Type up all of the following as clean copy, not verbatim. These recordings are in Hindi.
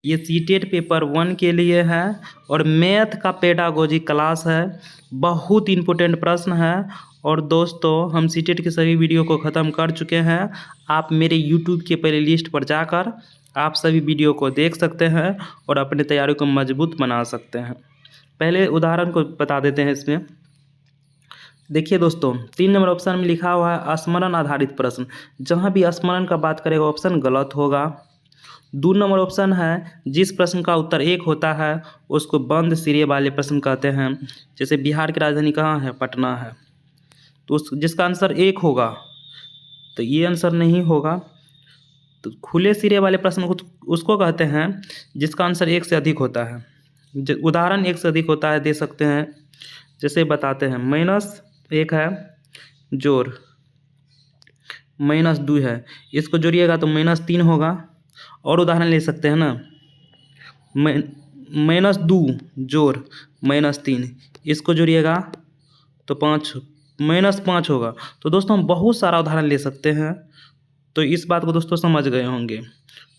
ये सीटेट पेपर 1 के लिए है और मैथ का पेडागोजी क्लास है। बहुत इंपॉर्टेंट प्रश्न है। और दोस्तों हम सीटेट के सभी वीडियो को ख़त्म कर चुके हैं। आप मेरे यूट्यूब के प्ले लिस्ट पर जाकर आप सभी वीडियो को देख सकते हैं और अपने तैयारी को मजबूत बना सकते हैं। पहले उदाहरण को बता देते हैं। इसमें देखिए दोस्तों 3 नंबर ऑप्शन में लिखा हुआ है स्मरण आधारित प्रश्न। जहाँ भी स्मरण का बात करेगा ऑप्शन गलत होगा। 2 नंबर ऑप्शन है जिस प्रश्न का उत्तर 1 होता है उसको बंद सिरे वाले प्रश्न कहते हैं। जैसे बिहार की राजधानी कहाँ है? पटना है। तो उस जिसका आंसर 1 होगा तो ये आंसर नहीं होगा। तो खुले सिरे वाले प्रश्न को उसको कहते हैं जिसका आंसर 1 से अधिक होता है। उदाहरण 1 से अधिक होता है दे सकते हैं। जैसे बताते हैं -1 है जोड़ -2 है, इसको जोड़िएगा तो -3 होगा। और उदाहरण ले सकते हैं ना, -2 जोड़ -3, इसको जोड़िएगा तो 5 -5 होगा। तो दोस्तों हम बहुत सारा उदाहरण ले सकते हैं। तो इस बात को दोस्तों समझ गए होंगे।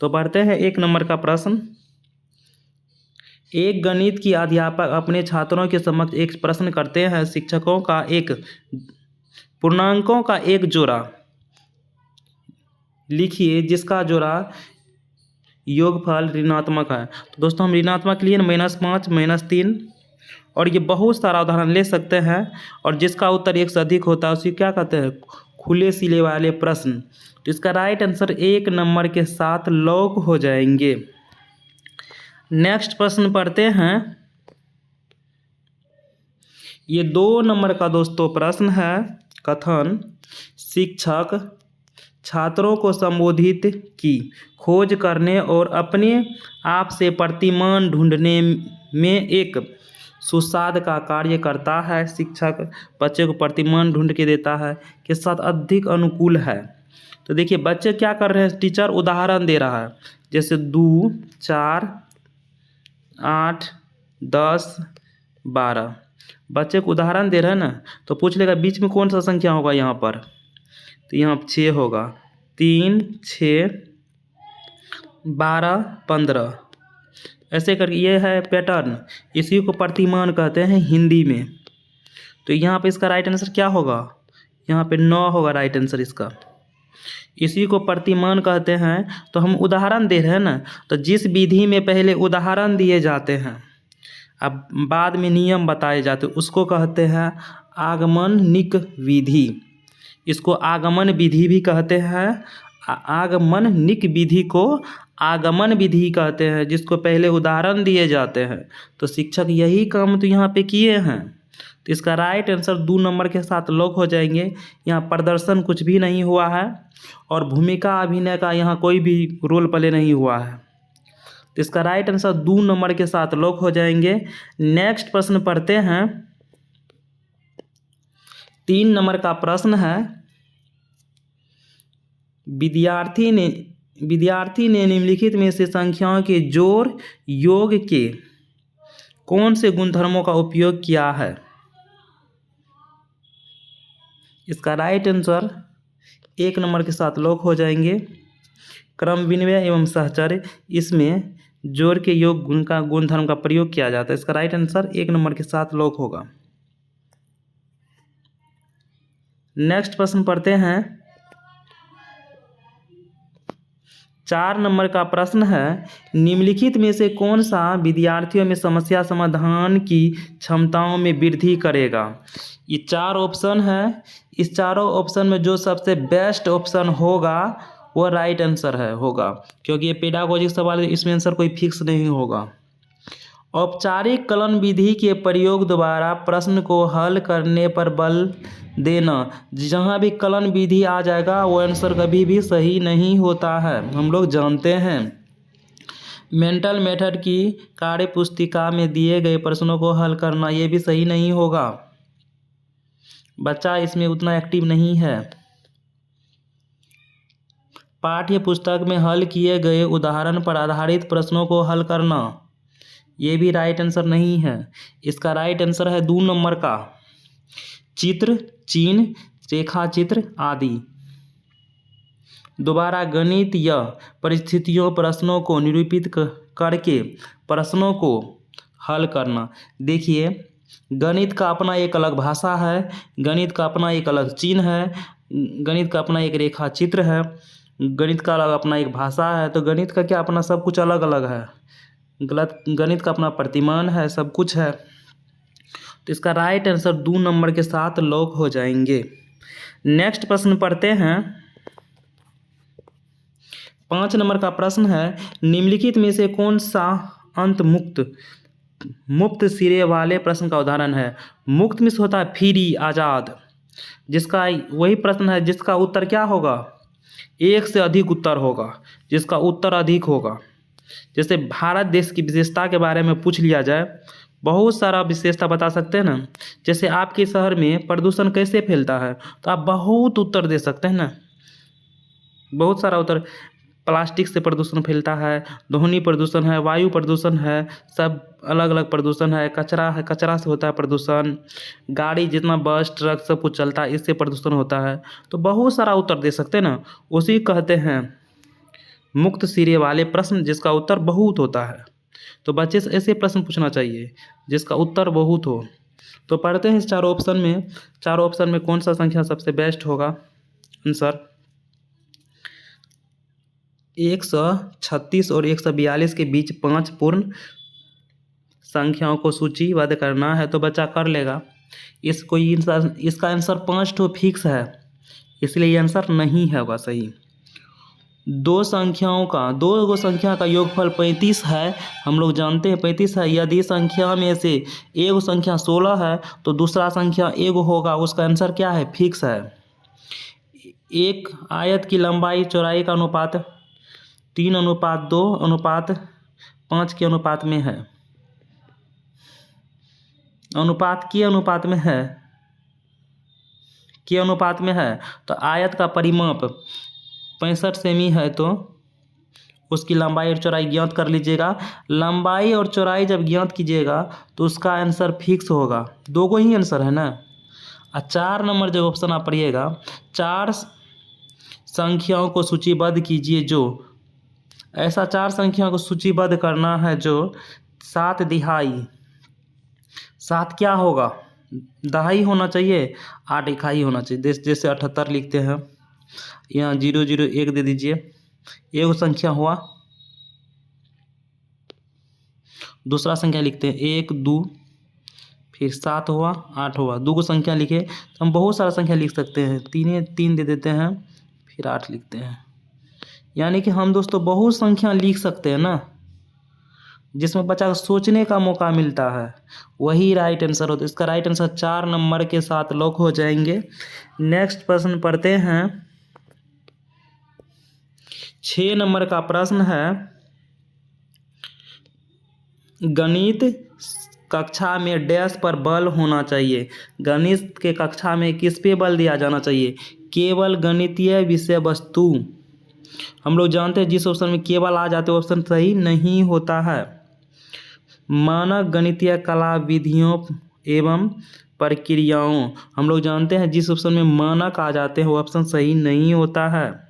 तो पढ़ते हैं 1 नंबर का प्रश्न। एक गणित की अध्यापक अपने छात्रों के समक्ष एक प्रश्न करते हैं। शिक्षकों का एक पूर्णांकों का एक जोड़ा लिखिए जिसका जोड़ा योगफल ऋणात्मक है। तो दोस्तों हम ऋणात्मक लिए -5 -3 और ये बहुत सारा उदाहरण ले सकते हैं। और जिसका उत्तर 1 से अधिक होता है उसे क्या कहते हैं? खुले सिले वाले प्रश्न। तो इसका राइट आंसर 1 नंबर के साथ लॉक हो जाएंगे। नेक्स्ट प्रश्न पढ़ते हैं। ये 2 नंबर का दोस्तों प्रश्न है। कथन शिक्षक छात्रों को संबोधित की खोज करने और अपने आप से प्रतिमान ढूंढने में एक सुसाध का कार्य करता है। शिक्षक बच्चे को प्रतिमान ढूंढ के देता है के साथ अधिक अनुकूल है। तो देखिए बच्चे क्या कर रहे हैं? टीचर उदाहरण दे रहा है। जैसे 2 4 8 10 12 बच्चे को उदाहरण दे रहे हैं ना। तो पूछ लेगा बीच में कौन सा संख्या होगा यहाँ पर? तो यहाँ 6 होगा। 3 6 12 15 ऐसे करके ये है पैटर्न। इसी को प्रतिमान कहते हैं हिंदी में। तो यहाँ पे इसका राइट आंसर क्या होगा? यहाँ पे 9 होगा राइट आंसर इसका। इसी को प्रतिमान कहते हैं। तो हम उदाहरण दे रहे हैं ना, तो जिस विधि में पहले उदाहरण दिए जाते हैं अब बाद में नियम बताए जाते हैं उसको कहते हैं आगमनिक विधि। इसको आगमन विधि भी कहते हैं। आगमनिक विधि को आगमन विधि कहते हैं, जिसको पहले उदाहरण दिए जाते हैं। तो शिक्षक यही काम तो यहाँ पे किए हैं। तो इसका राइट आंसर 2 नंबर के साथ लॉक हो जाएंगे। यहाँ प्रदर्शन कुछ भी नहीं हुआ है और भूमिका अभिनय का यहाँ कोई भी रोल प्ले नहीं हुआ है। तो इसका राइट आंसर 2 नंबर के साथ लॉक हो जाएंगे। नेक्स्ट प्रश्न पढ़ते हैं। 3 नंबर का प्रश्न है। विद्यार्थी ने निम्नलिखित में से संख्याओं के जोड़ योग के कौन से गुणधर्मों का उपयोग किया है? इसका राइट आंसर 1 नंबर के साथ लॉक हो जाएंगे। क्रम विनिमय एवं सहचर्य, इसमें जोड़ के योग गुण का गुणधर्म का प्रयोग किया जाता है। इसका राइट आंसर 1 नंबर के साथ लॉक होगा। नेक्स्ट प्रश्न पढ़ते हैं। 4 नंबर का प्रश्न है। निम्नलिखित में से कौन सा विद्यार्थियों में समस्या समाधान की क्षमताओं में वृद्धि करेगा? ये 4 ऑप्शन है। इस चारों ऑप्शन में जो सबसे बेस्ट ऑप्शन होगा वो राइट आंसर होगा, क्योंकि ये पेडागोजिक सवाल है, इसमें आंसर कोई फिक्स नहीं होगा। औपचारिक कलन विधि के प्रयोग द्वारा प्रश्न को हल करने पर बल देना। जहाँ भी कलन विधि आ जाएगा वो आंसर कभी भी सही नहीं होता है, हम लोग जानते हैं। मेंटल मेथड की कार्य पुस्तिका में दिए गए प्रश्नों को हल करना, ये भी सही नहीं होगा। बच्चा इसमें उतना एक्टिव नहीं है। पाठ्य पुस्तक में हल किए गए उदाहरण पर आधारित प्रश्नों को हल करना, ये भी राइट आंसर नहीं है। इसका राइट आंसर है 2 नंबर का चित्र, चिन्ह, रेखा चित्र आदि। दोबारा गणित या परिस्थितियों प्रश्नों को निरूपित करके प्रश्नों को हल करना। देखिए, गणित का अपना एक अलग भाषा है, गणित का अपना एक अलग चिन्ह है, गणित का अपना एक रेखा चित्र है, गणित का अलग अपना एक भाषा है। तो गणित का क्या अपना सब कुछ अलग अलग है। गणित का अपना प्रतिमान है, सब कुछ है। तो इसका राइट आंसर 2 नंबर के साथ लॉक हो जाएंगे। नेक्स्ट प्रश्न पढ़ते हैं। 5 नंबर का प्रश्न है, निम्नलिखित में से कौन सा अंत मुक्त सिरे वाले प्रश्न का उदाहरण है। मुक्त में से होता है फ्री, आज़ाद, जिसका वही प्रश्न है जिसका उत्तर क्या होगा, एक से अधिक उत्तर होगा, जिसका उत्तर अधिक होगा। जैसे भारत देश की विशेषता के बारे में पूछ लिया जाए, बहुत सारा विशेषता बता सकते हैं ना। जैसे आपके शहर में प्रदूषण कैसे फैलता है, तो आप बहुत उत्तर दे सकते हैं ना, बहुत सारा उत्तर। प्लास्टिक से प्रदूषण फैलता है, ध्वनि प्रदूषण है, वायु प्रदूषण है, सब अलग अलग प्रदूषण है, कचरा से होता है प्रदूषण, गाड़ी जितना बस ट्रक सब कुछ चलता है इससे प्रदूषण होता है। तो बहुत सारा उत्तर दे सकते हैं ना, उसी कहते हैं मुक्त सिरे वाले प्रश्न जिसका उत्तर बहुत होता है। तो बच्चे से ऐसे प्रश्न पूछना चाहिए जिसका उत्तर बहुत हो। तो पढ़ते हैं इस चारों ऑप्शन में कौन सा संख्या सबसे बेस्ट होगा। आंसर 136 और 142 के बीच 5 पूर्ण संख्याओं को सूचीबद्ध करना है, तो बच्चा कर लेगा। इसका आंसर 5 तो फिक्स है, इसलिए ये आंसर नहीं होगा सही। दो गो संख्या का योगफल 35 है, हम लोग जानते हैं 35 है। यदि संख्या में से एक संख्या 16 है तो दूसरा संख्या एक होगा, उसका आंसर क्या है, फिक्स है। एक आयत की लंबाई चौड़ाई का अनुपात 3:2:5 के अनुपात में है। अनुपात में है। तो आयत का परिमाप 65 सेमी है, तो उसकी लंबाई और चौड़ाई ज्ञात कर लीजिएगा। लंबाई और चौड़ाई जब ज्ञात कीजिएगा तो उसका आंसर फिक्स होगा। 2 ही आंसर है ना। 4 नंबर जब ऑप्शन आप पढ़िएगा, 4 संख्याओं को सूचीबद्ध कीजिए जो ऐसा 4 संख्याओं को सूचीबद्ध करना है जो 7 दिहाई, 7 क्या होगा, दहाई होना चाहिए, 8 इकाई होना चाहिए। जैसे 78 लिखते हैं, यहाँ 001 दे दीजिए, एक संख्या हुआ। दूसरा संख्या लिखते हैं 1 2, फिर 7 हुआ, 8 हुआ। 2 को संख्या लिखे तो हम बहुत सारा संख्या लिख सकते हैं। 3 दे देते हैं, फिर 8 लिखते हैं। यानी कि हम दोस्तों बहुत संख्या लिख सकते हैं ना, जिसमें बच्चा को सोचने का मौका मिलता है, वही राइट आंसर होता है। इसका राइट आंसर 4 नंबर के साथ लॉक हो जाएंगे। नेक्स्ट प्रश्न पढ़ते हैं। 6 नंबर का प्रश्न है, गणित कक्षा में डैश पर बल होना चाहिए। गणित के कक्षा में किस पे बल दिया जाना चाहिए, केवल गणितीय विषय वस्तु। हम लोग जानते हैं जिस ऑप्शन में केवल आ जाते हैं ऑप्शन सही नहीं होता है। मानक गणितीय कला विधियों एवं प्रक्रियाओं, हम लोग जानते हैं जिस ऑप्शन में मानक आ जाते हैं वो ऑप्शन सही नहीं होता है।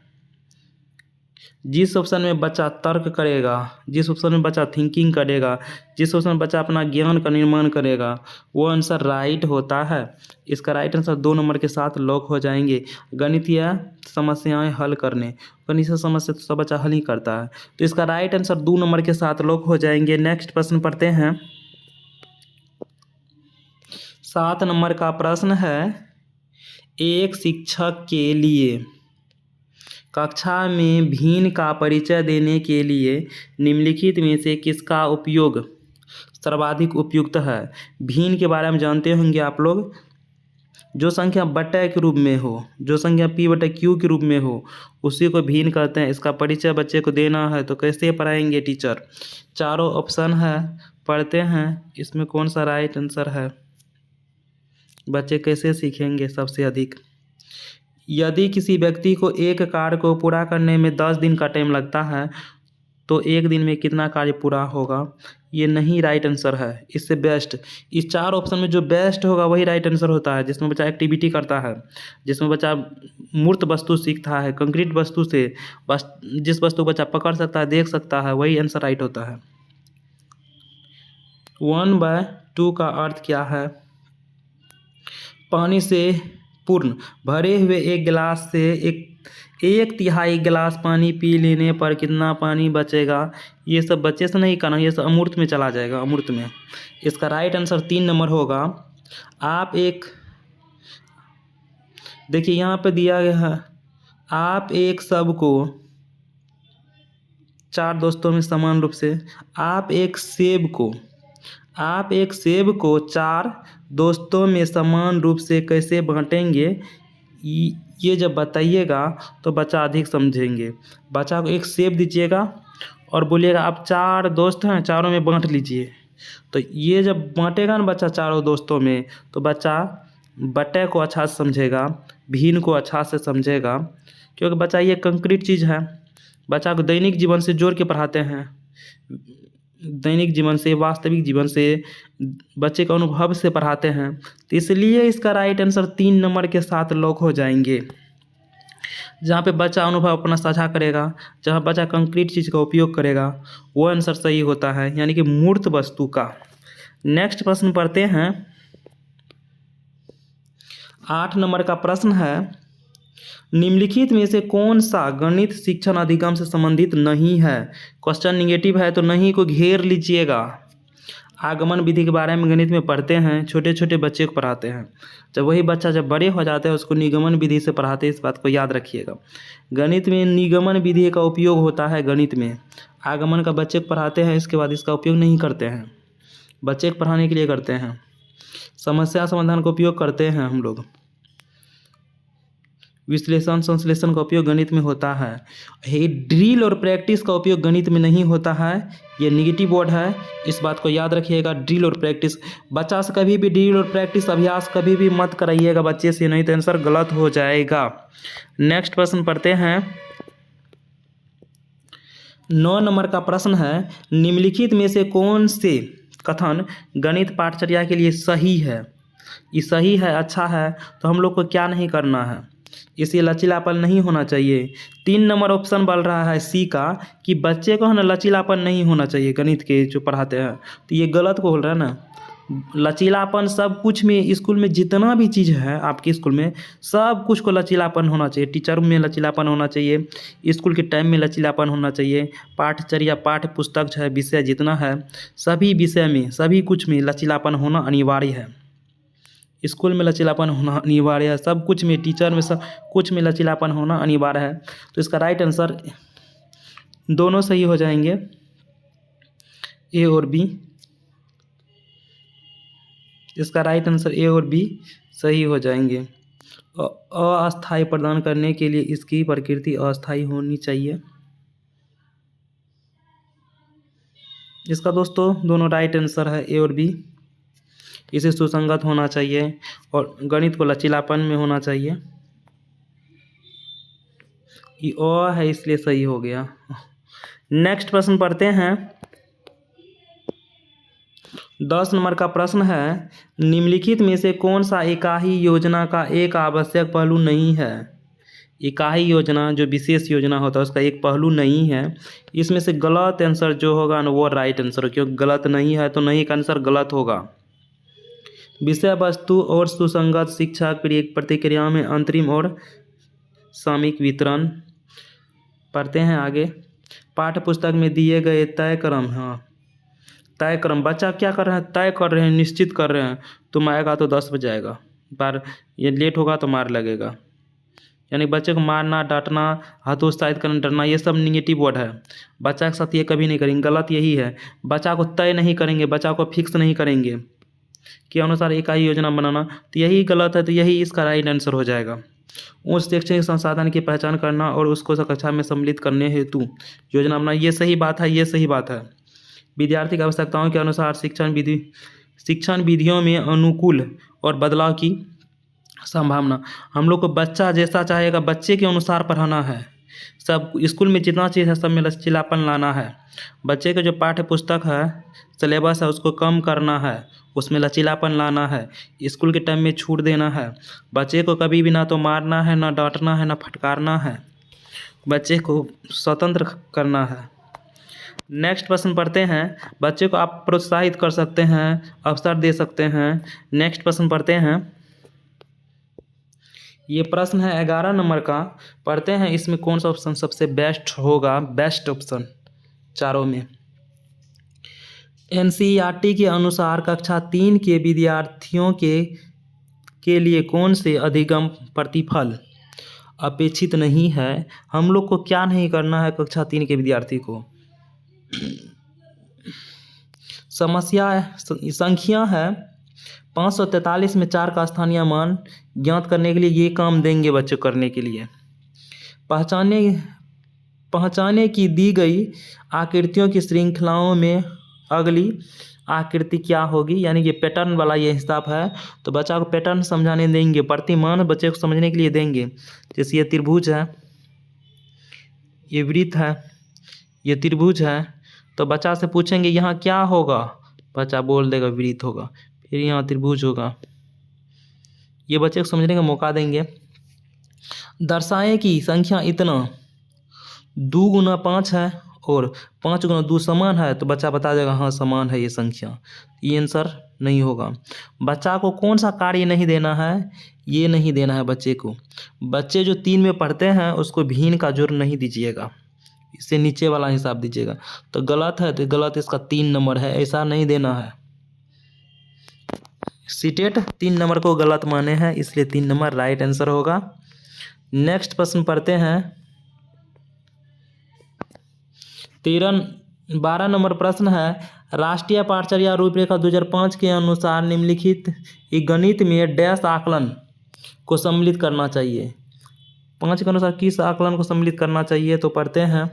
जिस ऑप्शन में बच्चा तर्क करेगा, जिस ऑप्शन में बच्चा थिंकिंग करेगा, जिस ऑप्शन में बच्चा अपना ज्ञान का निर्माण करेगा, वो आंसर राइट होता है। इसका राइट आंसर 2 नंबर के साथ लॉक हो जाएंगे। गणितीय समस्याएं हल करने, गणितीय समस्या तो सब बच्चा हल ही करता है, तो इसका राइट आंसर 2 नंबर के साथ लॉक हो जाएंगे। नेक्स्ट प्रश्न पढ़ते हैं। 7 नंबर का प्रश्न है, एक शिक्षक के लिए कक्षा में भिन्न का परिचय देने के लिए निम्नलिखित में से किसका उपयोग सर्वाधिक उपयुक्त है। भिन्न के बारे में जानते होंगे आप लोग, जो संख्या बटा के रूप में हो, जो संख्या p/q के रूप में हो, उसी को भिन्न कहते हैं। इसका परिचय बच्चे को देना है तो कैसे पढ़ाएंगे टीचर। चारों ऑप्शन है, पढ़ते हैं इसमें कौन सा राइट आंसर है, बच्चे कैसे सीखेंगे सबसे अधिक। यदि किसी व्यक्ति को एक कार्य को पूरा करने में 10 दिन का टाइम लगता है तो एक दिन में कितना कार्य पूरा होगा, ये नहीं राइट आंसर है। इससे बेस्ट, इस 4 ऑप्शन में जो बेस्ट होगा वही राइट आंसर होता है, जिसमें बच्चा एक्टिविटी करता है, जिसमें बच्चा मूर्त वस्तु सीखता है, कंक्रीट वस्तु से जिस वस्तु को बच्चा पकड़ सकता है, देख सकता है, वही आंसर राइट होता है। 1/2 का अर्थ क्या है? पानी से पूर्ण भरे हुए एक गिलास से एक तिहाई गिलास पानी पी लेने पर कितना पानी बचेगा? ये सब बच्चे से नहीं करना, ये सब अमूर्त में चला जाएगा, अमूर्त में। इसका राइट आंसर 3 नंबर होगा। आप एक देखिए यहाँ पे दिया गया है, आप एक सबको 4 दोस्तों में समान रूप से आप एक सेब को 4 दोस्तों में समान रूप से कैसे बांटेंगे? ये जब बताइएगा तो बच्चा अधिक समझेंगे। बच्चा को एक सेब दीजिएगा और बोलिएगा आप 4 दोस्त हैं, चारों में बांट लीजिए। तो ये जब बांटेगा ना बच्चा चारों दोस्तों में, तो बच्चा बटे को अच्छा से समझेगा, भिन्न को अच्छा से समझेगा, क्योंकि बच्चा ये कंक्रीट चीज़ है। बच्चा को दैनिक जीवन से जोड़ के पढ़ाते हैं, दैनिक जीवन से, वास्तविक जीवन से, बच्चे के अनुभव से पढ़ाते हैं। तो इसलिए इसका राइट आंसर 3 नंबर के साथ लॉक हो जाएंगे। जहाँ पे बच्चा अनुभव अपना साझा करेगा, जहाँ बच्चा कंक्रीट चीज़ का उपयोग करेगा, वो आंसर सही होता है, यानी कि मूर्त वस्तु का। नेक्स्ट प्रश्न पढ़ते हैं। 8 नंबर का प्रश्न है, निम्नलिखित में से कौन सा गणित शिक्षण अधिगम से संबंधित नहीं है? क्वेश्चन निगेटिव है तो नहीं को घेर लीजिएगा। आगमन विधि के बारे में गणित में पढ़ते हैं, छोटे छोटे बच्चे को पढ़ाते हैं। जब वही बच्चा जब बड़े हो जाते हैं उसको निगमन विधि से पढ़ाते हैं, इस बात को याद रखिएगा। गणित में निगमन विधि का उपयोग होता है। गणित में आगमन का बच्चे को पढ़ाते हैं, इसके बाद इसका उपयोग नहीं करते हैं, बच्चे को पढ़ाने के लिए करते हैं। समस्या समाधान का उपयोग करते हैं हम लोग। विश्लेषण संश्लेषण का उपयोग गणित में होता है। ये ड्रिल और प्रैक्टिस का उपयोग गणित में नहीं होता है, ये निगेटिव वर्ड है, इस बात को याद रखिएगा। ड्रिल और प्रैक्टिस, बच्चा से कभी भी ड्रिल और प्रैक्टिस अभ्यास कभी भी मत कराइएगा बच्चे से, नहीं तो आंसर गलत हो जाएगा। नेक्स्ट प्रश्न पढ़ते हैं। 9 नंबर का प्रश्न है, निम्नलिखित में से कौन से कथन गणित पाठचर्या के लिए सही है? ये सही है, अच्छा है, तो हम लोग को क्या नहीं करना है? इसे लचीलापन नहीं होना चाहिए। 3 नंबर ऑप्शन बोल रहा है सी का कि बच्चे को है ना लचीलापन नहीं होना चाहिए गणित के जो पढ़ाते हैं, तो ये गलत बोल रहा है ना। लचीलापन सब कुछ में, स्कूल में जितना भी चीज़ है आपके स्कूल में सब कुछ को लचीलापन होना चाहिए। टीचर में लचीलापन होना चाहिए, स्कूल के टाइम में लचीलापन होना चाहिए, पाठचर्या पाठ्य पुस्तक है, विषय जितना है सभी विषय में, सभी कुछ में लचीलापन होना अनिवार्य है। स्कूल में लचीलापन होना अनिवार्य है, सब कुछ में, टीचर में, सब कुछ में लचीलापन होना अनिवार्य है। तो इसका राइट आंसर दोनों सही हो जाएंगे, ए और बी। इसका राइट आंसर ए और बी सही हो जाएंगे। अस्थायी प्रदान करने के लिए इसकी प्रकृति अस्थायी होनी चाहिए। इसका दोस्तों दोनों राइट आंसर है, ए और बी। इसे सुसंगत होना चाहिए और गणित को लचीलापन में होना चाहिए। ये अ है इसलिए सही हो गया। नेक्स्ट प्रश्न पढ़ते हैं। 10 नंबर का प्रश्न है, निम्नलिखित में से कौन सा इकाई योजना का एक आवश्यक पहलू नहीं है? इकाई योजना जो विशेष योजना होता है उसका एक पहलू नहीं है। इसमें से गलत आंसर जो होगा ना वो राइट आंसर, क्योंकि गलत नहीं है तो नहीं का आंसर गलत होगा। विषय वस्तु और सुसंगत शिक्षा प्रतिक्रिया में अंतरिम और सामयिक वितरण। पढ़ते हैं आगे। पाठ्य पुस्तक में दिए गए तय क्रम, हाँ तय क्रम, बच्चा क्या कर रहे हैं? तय कर रहे हैं, निश्चित कर रहे हैं। तुम आएगा तो 10 बजे आएगा, पर ये लेट होगा तो मार लगेगा। यानी बच्चे को मारना, डांटना, हतोत्साहित करना, डरना, ये सब निगेटिव वर्ड है। बच्चा के साथ ये कभी नहीं करेंगे, गलत यही है। बच्चा को तय नहीं करेंगे, बच्चा को फिक्स नहीं करेंगे के अनुसार इकाई योजना बनाना, तो यही गलत है। तो यही इसका राइट आंसर हो जाएगा। उस शैक्षणिक संसाधन की पहचान करना और उसको कक्षा में सम्मिलित करने हेतु योजना बनाना, ये सही बात है, ये सही बात है। विद्यार्थी की आवश्यकताओं के अनुसार शिक्षण विधियों में अनुकूल और बदलाव की संभावना। हम लोग को बच्चा जैसा चाहेगा बच्चे के अनुसार पढ़ाना है। सब स्कूल में जितना चीज़ है सब में लचीलापन लाना है। बच्चे के जो पाठ्य पुस्तक है, सिलेबस है, उसको कम करना है, उसमें लचीलापन लाना है। स्कूल के टाइम में छूट देना है। बच्चे को कभी भी ना तो मारना है, ना डांटना है, ना फटकारना है। बच्चे को स्वतंत्र करना है। नेक्स्ट प्रश्न पढ़ते हैं। बच्चे को आप प्रोत्साहित कर सकते हैं, अवसर दे सकते हैं। नेक्स्ट प्रश्न पढ़ते हैं। ये प्रश्न है 11 नंबर का। पढ़ते हैं इसमें कौन सा ऑप्शन सबसे बेस्ट होगा। बेस्ट ऑप्शन चारों में। एनसीईआरटी के अनुसार कक्षा 3 के विद्यार्थियों के लिए कौन से अधिगम प्रतिफल अपेक्षित नहीं है। हम लोग को क्या नहीं करना है कक्षा 3 के विद्यार्थी को। समस्या संख्या है 543 में 4 का स्थानीय मान ज्ञात करने के लिए ये काम देंगे बच्चे करने के लिए। पहचाने की दी गई आकृतियों की श्रृंखलाओं में अगली आकृति क्या होगी। यानी कि पैटर्न वाला ये हिसाब है, तो बच्चा को पैटर्न समझाने देंगे, प्रतिमान बच्चे को समझने के लिए देंगे। जैसे ये त्रिभुज है, ये वृत्त है, ये त्रिभुज है, तो बच्चा से पूछेंगे यहाँ क्या होगा, बच्चा बोल देगा वृत्त होगा, फिर यहाँ त्रिभुज होगा। ये बच्चे को समझने का मौका देंगे। दर्शाएं कि संख्या इतना 2 गुना 5 है और 5 गुना 2 समान है, तो बच्चा बता देगा हाँ समान है ये संख्या। ये आंसर नहीं होगा। बच्चा को कौन सा कार्य नहीं देना है, ये नहीं देना है बच्चे को। बच्चे जो 3 में पढ़ते हैं उसको भिन्न का जोड़ नहीं दीजिएगा, इससे नीचे वाला हिसाब दीजिएगा। तो गलत है, तो गलत इसका 3 नंबर है, ऐसा नहीं देना है। सीटेट 3 नंबर को गलत माने हैं, इसलिए 3 नंबर राइट आंसर होगा। नेक्स्ट प्रश्न पढ़ते हैं। 12 नंबर प्रश्न है। राष्ट्रीय पाठचर्या रूपरेखा 2005 के अनुसार निम्नलिखित गणित में डैश आकलन को सम्मिलित करना चाहिए। 5 के अनुसार किस आकलन को सम्मिलित करना चाहिए, तो पढ़ते हैं।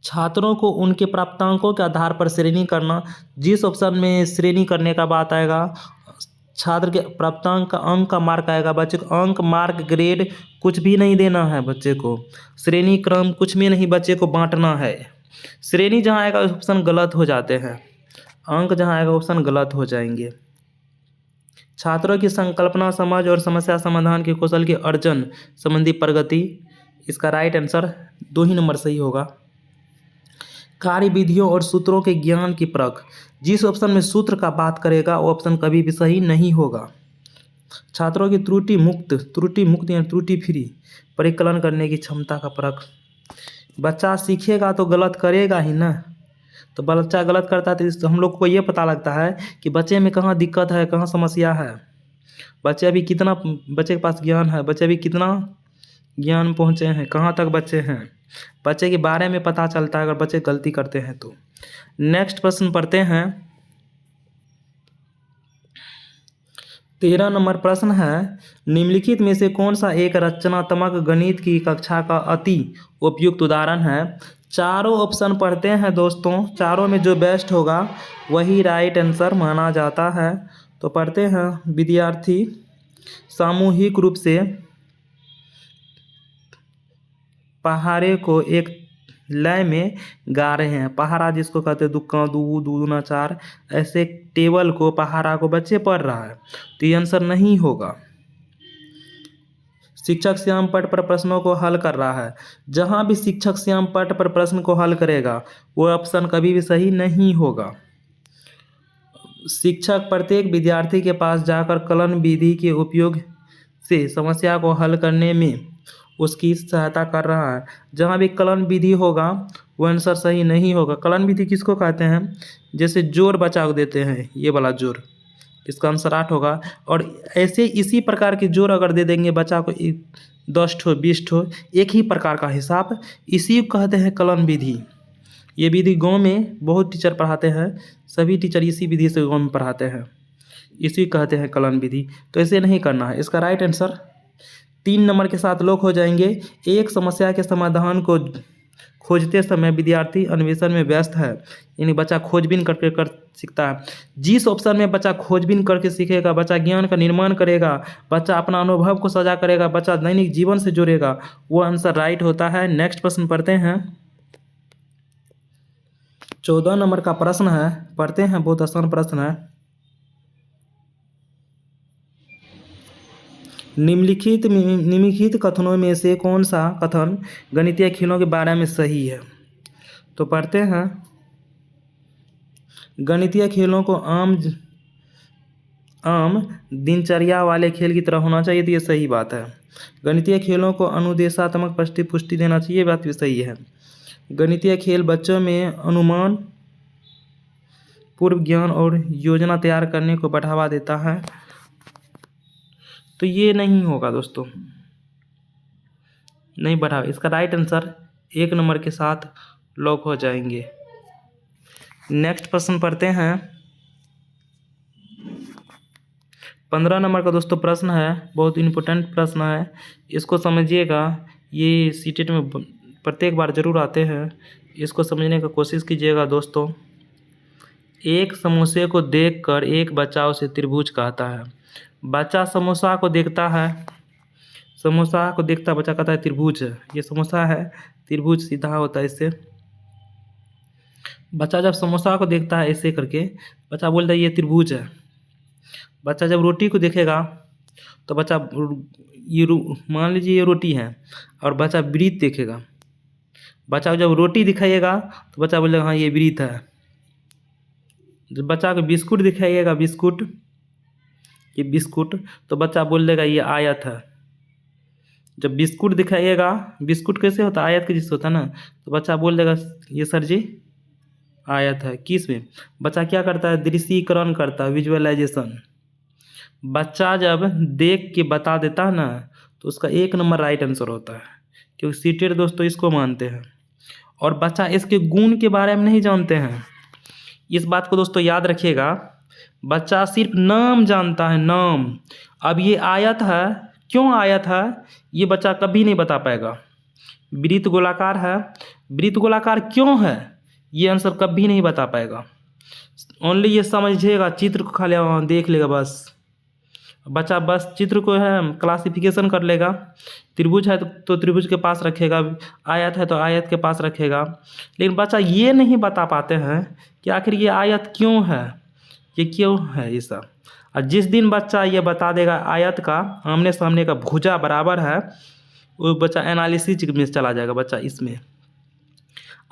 छात्रों को उनके प्राप्तांकों के आधार पर श्रेणी करना। जिस ऑप्शन में श्रेणी करने का बात आएगा, छात्र के प्राप्तांक का अंक का मार्क आएगा। बच्चे को अंक, मार्क, ग्रेड कुछ भी नहीं देना है बच्चे को। श्रेणी क्रम कुछ भी नहीं बच्चे को बांटना है। श्रेणी जहाँ आएगा ऑप्शन गलत हो जाते हैं, अंक जहाँ आएगा ऑप्शन गलत हो जाएंगे। छात्रों की संकल्पना, समझ और समस्या समाधान के कौशल के अर्जन संबंधी प्रगति, इसका राइट आंसर 2 ही नंबर सही होगा। कार्य विधियों और सूत्रों के ज्ञान की परख। जिस ऑप्शन में सूत्र का बात करेगा वो ऑप्शन कभी भी सही नहीं होगा। छात्रों की त्रुटि मुक्त या त्रुटि फ्री परिकलन करने की क्षमता का परख। बच्चा सीखेगा तो गलत करेगा ही ना, तो बच्चा गलत करता है तो हम लोग को ये पता लगता है कि बच्चे में कहाँ दिक्कत है, कहाँ समस्या है, बच्चे के पास ज्ञान है, बच्चे अभी कितना ज्ञान पहुँचे हैं, कहाँ तक बच्चे हैं, बच्चे के बारे में पता चलता है अगर बच्चे गलती करते हैं तो। नेक्स्ट प्रश्न पढ़ते हैं। 13 नंबर प्रश्न है। निम्नलिखित में से कौन सा एक रचनात्मक गणित की कक्षा का अति उपयुक्त उदाहरण है। चारों ऑप्शन पढ़ते हैं दोस्तों, चारों में जो बेस्ट होगा वही राइट आंसर माना जाता है। तो पढ़ते हैं। विद्यार्थी सामूहिक रूप से पहाड़े को एक लय में गा रहे हैं। पहाड़ा जिसको कहते हैं दुक्का दू दूना 4, ऐसे टेबल को पहाड़ा को बच्चे पढ़ रहा है, तो ये आंसर नहीं होगा। शिक्षक श्याम पट पर प्रश्नों को हल कर रहा है। जहाँ भी शिक्षक श्याम पट पर प्रश्न को हल करेगा वो ऑप्शन कभी भी सही नहीं होगा। शिक्षक प्रत्येक विद्यार्थी के पास जाकर कलन विधि के उपयोग से समस्या को हल करने में उसकी सहायता कर रहा है। जहाँ भी कलन विधि होगा वो आंसर सही नहीं होगा। कलन विधि किसको कहते हैं, जैसे जोड़ बच्चा को देते हैं, ये वाला जोड़, इसका आंसर 8 होगा। और ऐसे इसी प्रकार के जोड़ अगर दे देंगे बच्चा को 10 ठो 20 ठो, एक ही प्रकार का हिसाब, इसी को कहते हैं कलन विधि। ये विधि गाँव में बहुत टीचर पढ़ाते हैं, सभी टीचर इसी विधि से गाँव में पढ़ाते हैं, इसी कहते हैं कलन विधि। तो ऐसे नहीं करना है। इसका राइट आंसर 3 नंबर के साथ लोग हो जाएंगे। एक समस्या के समाधान को खोजते समय विद्यार्थी अन्वेषण में व्यस्त है, यानी बच्चा खोजबीन करके कर सीखता है। जिस ऑप्शन में बच्चा खोजबीन करके सीखेगा, बच्चा ज्ञान का निर्माण करेगा, बच्चा अपना अनुभव को साझा करेगा, बच्चा दैनिक जीवन से जुड़ेगा, वो आंसर राइट होता है। नेक्स्ट प्रश्न पढ़ते हैं। 14 नंबर का प्रश्न है, पढ़ते हैं, बहुत आसान प्रश्न है। निम्नलिखित कथनों में से कौन सा कथन गणितीय खेलों के बारे में सही है। तो पढ़ते हैं, गणितीय खेलों को आम दिनचर्या वाले खेल की तरह होना चाहिए, तो ये सही बात है। गणितीय खेलों को अनुदेशात्मक पुष्टि देना चाहिए, ये बात भी सही है। गणितीय खेल बच्चों में अनुमान, पूर्व ज्ञान और योजना तैयार करने को बढ़ावा देता है, तो ये नहीं होगा दोस्तों, नहीं बढ़ावा। इसका राइट आंसर 1 नंबर के साथ लॉक हो जाएंगे। नेक्स्ट प्रश्न पढ़ते हैं। 15 नंबर का दोस्तों प्रश्न है, बहुत इम्पोर्टेंट प्रश्न है, इसको समझिएगा। ये सीटेट में प्रत्येक बार जरूर आते हैं, इसको समझने का कोशिश कीजिएगा दोस्तों। एक समोसे को देखकर एक बच्चा उसे त्रिभुज कहता है। बच्चा समोसा को देखता है, समोसा को देखता बच्चा कहता है त्रिभुज है, ये समोसा है, त्रिभुज सीधा होता है इससे। बच्चा जब समोसा को देखता है ऐसे करके, बच्चा बोलता है ये त्रिभुज है। बच्चा जब रोटी को देखेगा तो बच्चा मान लीजिए ये रोटी है, और बच्चा वृत्त देखेगा। बच्चा को जब रोटी दिखाइएगा तो बच्चा बोलेगा हाँ ये वृत्त है। जब बच्चा को बिस्कुट दिखाइएगा, बिस्कुट, ये बिस्कुट, तो बच्चा बोल देगा ये आयत है। जब बिस्कुट दिखाइएगा, बिस्कुट कैसे होता है, आयत के जैसे होता है ना, तो बच्चा बोल देगा ये सर जी आयत है। किस में? बच्चा क्या करता है, दृश्यीकरण करता है, विजुअलाइजेशन। बच्चा जब देख के बता देता है ना, तो उसका 1 नंबर राइट आंसर होता है, क्योंकि सीटेट दोस्तों इसको मानते हैं। और बच्चा इसके गुण के बारे में नहीं जानते हैं, इस बात को दोस्तों याद रखिएगा। बच्चा सिर्फ नाम जानता है, नाम। अब ये आयत है, क्यों आयत है ये बच्चा कभी नहीं बता पाएगा। वृत्त गोलाकार है, वृत्त गोलाकार क्यों है ये आंसर कभी नहीं बता पाएगा। ओनली ये समझिएगा, चित्र को खाली देख लेगा बस। बच्चा बस चित्र को है क्लासिफिकेशन कर लेगा, त्रिभुज है तो त्रिभुज के पास रखेगा, आयत है तो आयत के पास रखेगा। लेकिन बच्चा ये नहीं बता पाते हैं कि आखिर ये आयत क्यों है, ये क्यों है ऐसा। और जिस दिन बच्चा ये बता देगा आयत का आमने सामने का भुजा बराबर है, वो बच्चा एनालिसिस में चला जाएगा। बच्चा इसमें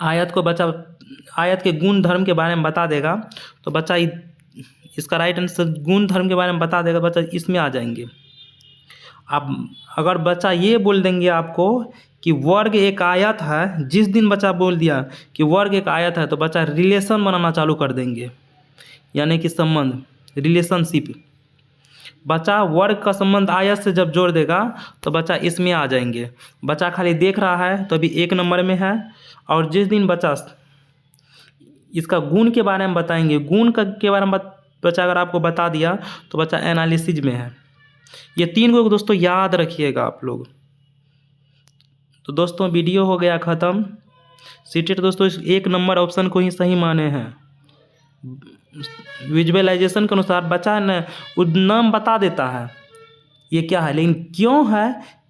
आयत को, बच्चा आयत के गुण धर्म के बारे में बता देगा, तो बच्चा इसका राइट आंसर गुण धर्म के बारे में बता देगा, बच्चा इसमें आ जाएंगे। अब अगर बच्चा ये बोल देंगे आपको कि वर्ग एक आयत है, जिस दिन बच्चा बोल दिया कि वर्ग एक आयत है, तो बच्चा रिलेशन बनाना चालू कर देंगे, यानी कि संबंध, रिलेशनशिप। बच्चा वर्ग का संबंध आयत से जब जोड़ देगा तो बच्चा इसमें आ जाएंगे। बच्चा खाली देख रहा है तो अभी 1 नंबर में है, और जिस दिन बच्चा इसका गुण के बारे में बताएंगे, गुण के बारे में बच्चा अगर आपको बता दिया तो बच्चा एनालिसिस में है। ये 3 को दोस्तों याद रखिएगा आप लोग। तो दोस्तों वीडियो हो गया ख़त्म। सीटेट दोस्तों इस 1 नंबर ऑप्शन को ही सही माने हैं। विजुअलाइजेशन के अनुसार बच्चा ने वो नाम बता देता है ये क्या है, लेकिन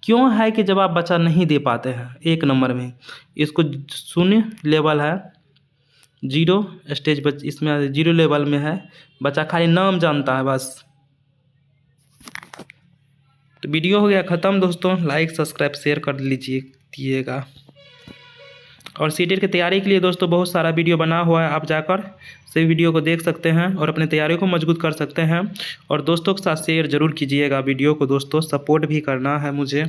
क्यों है कि जवाब बच्चा नहीं दे पाते हैं 1 नंबर में। इसको 0 लेवल है, 0 स्टेज इसमें 0 लेवल में है, बच्चा खाली नाम जानता है बस। तो वीडियो हो गया ख़त्म दोस्तों। लाइक सब्सक्राइब शेयर कर दिएगा। और सीटेट की तैयारी के लिए दोस्तों बहुत सारा वीडियो बना हुआ है, आप जाकर से वीडियो को देख सकते हैं और अपनी तैयारी को मजबूत कर सकते हैं। और दोस्तों के साथ शेयर ज़रूर कीजिएगा वीडियो को दोस्तों, सपोर्ट भी करना है मुझे।